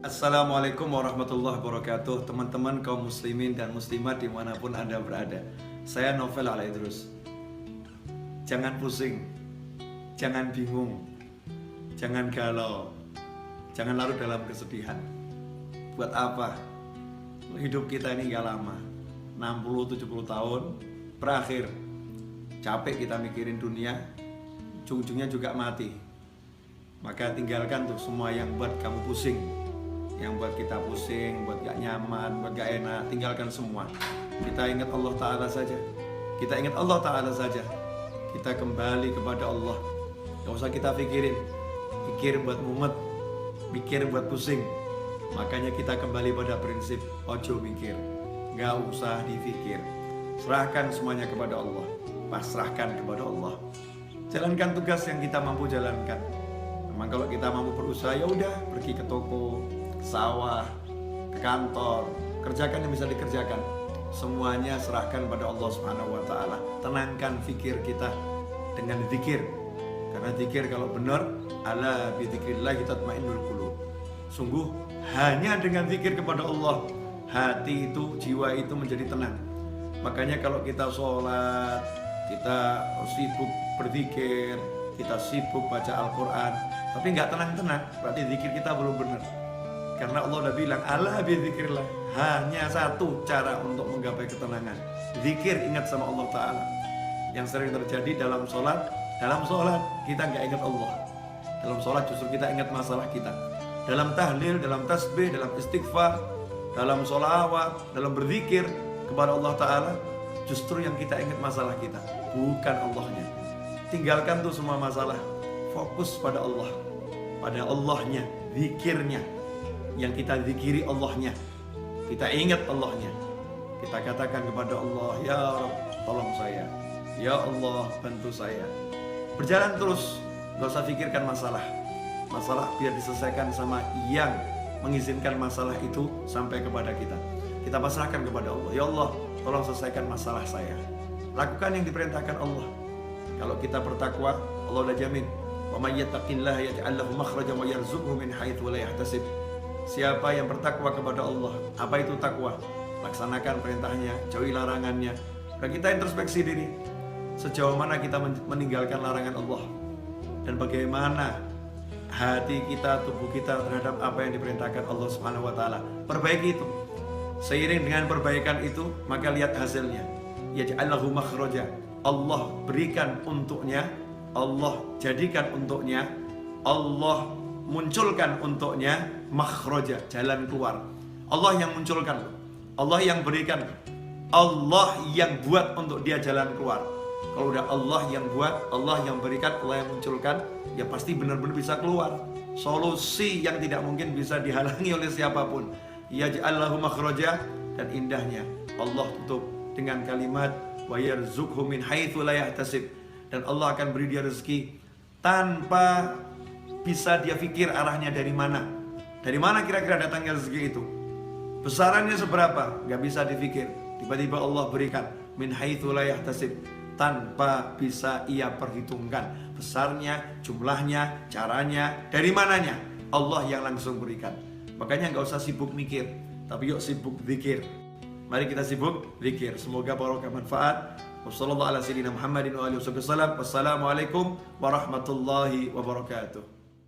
Assalamualaikum warahmatullahi wabarakatuh. Teman-teman kaum muslimin dan muslimat dimanapun Anda berada, saya Novel Ala Idrus. Jangan pusing, jangan bingung, jangan galau, jangan larut dalam kesedihan. Buat apa? Hidup kita ini gak lama, 60-70 tahun berakhir. Capek kita mikirin dunia, ujung-ujungnya juga mati. Maka tinggalkan tuh semua yang buat kamu pusing, yang buat kita pusing, buat gak nyaman, buat gak enak. Tinggalkan semua. Kita ingat Allah Ta'ala saja. Kita ingat Allah Ta'ala saja. Kita kembali kepada Allah. Gak usah kita pikirin, pikir buat mumet, pikir buat pusing. Makanya kita kembali pada prinsip ojo mikir, gak usah dipikir. Serahkan semuanya kepada Allah, pasrahkan kepada Allah. Jalankan tugas yang kita mampu jalankan. Memang kalau kita mampu berusaha, ya udah, pergi ke toko, sawah, ke kantor, kerjakan yang bisa dikerjakan. Semuanya serahkan pada Allah Subhanahu wa taala. Tenangkan fikir kita dengan zikir. Karena zikir kalau benar, ala bi dzikrillah tatmainnul qulub. Sungguh hanya dengan zikir kepada Allah, hati itu, jiwa itu menjadi tenang. Makanya kalau kita sholat, kita sibuk berzikir, kita sibuk baca Al-Quran, tapi nggak tenang-tenang, berarti zikir kita belum benar. Karena Allah udah bilang, ala bizikrillah, hanya satu cara untuk menggapai ketenangan, zikir, ingat sama Allah Ta'ala. Yang sering terjadi dalam sholat kita nggak ingat Allah. Dalam sholat justru kita ingat masalah kita. Dalam tahlil, dalam tasbih, dalam istighfar, dalam sholawat, dalam berzikir kepada Allah Ta'ala, justru yang kita ingat masalah kita, bukan Allahnya. Tinggalkan tuh semua masalah, fokus pada Allah, pada Allahnya, zikirnya. Yang kita zikiri Allahnya, kita ingat Allahnya, kita katakan kepada Allah, ya Rabb, tolong saya, ya Allah, bantu saya. Berjalan terus, gak usah pikirkan masalah biar diselesaikan sama yang mengizinkan masalah itu sampai kepada kita. Kita pasrahkan kepada Allah, ya Allah, tolong selesaikan masalah saya. Lakukan yang diperintahkan Allah. Kalau kita bertakwa, Allah udah jamin, wa may yattaqillaha yaj'al lahu makhrajan wa yarzuqhu min haitsu la yahtasib. Siapa yang bertakwa kepada Allah, apa itu takwa? Laksanakan perintahnya, jauhi larangannya. Dan kita introspeksi diri, sejauh mana kita meninggalkan larangan Allah, dan bagaimana hati kita, tubuh kita terhadap apa yang diperintahkan Allah Subhanahu wa taala. Perbaiki itu. Seiring dengan perbaikan itu, maka lihat hasilnya. Yaj'al lahu makhraja. Allah berikan untuknya, Allah jadikan untuknya, Allah munculkan untuknya makhraja, jalan keluar. Allah yang munculkan, Allah yang berikan, Allah yang buat untuk dia jalan keluar. Kalau udah Allah yang buat, Allah yang berikan, Allah yang munculkan, ya pasti benar-benar bisa keluar. Solusi yang tidak mungkin bisa dihalangi oleh siapapun. Yaj'al lahu makhraja, dan indahnya Allah tutup dengan kalimat wa yarzuqhu min haitsu la yahtasib, dan Allah akan beri dia rezeki tanpa bisa dia pikir arahnya dari mana. Dari mana kira-kira datangnya rezeki itu? Besarannya seberapa? Gak bisa dipikir. Tiba-tiba Allah berikan min haitsu la yahtasib, tanpa bisa ia perhitungkan besarnya, jumlahnya, caranya, dari mananya. Allah yang langsung berikan. Makanya gak usah sibuk mikir, tapi yuk sibuk zikir. Mari kita sibuk zikir. Semoga barokah manfaat. Wassalamualaikum warahmatullahi wabarakatuh.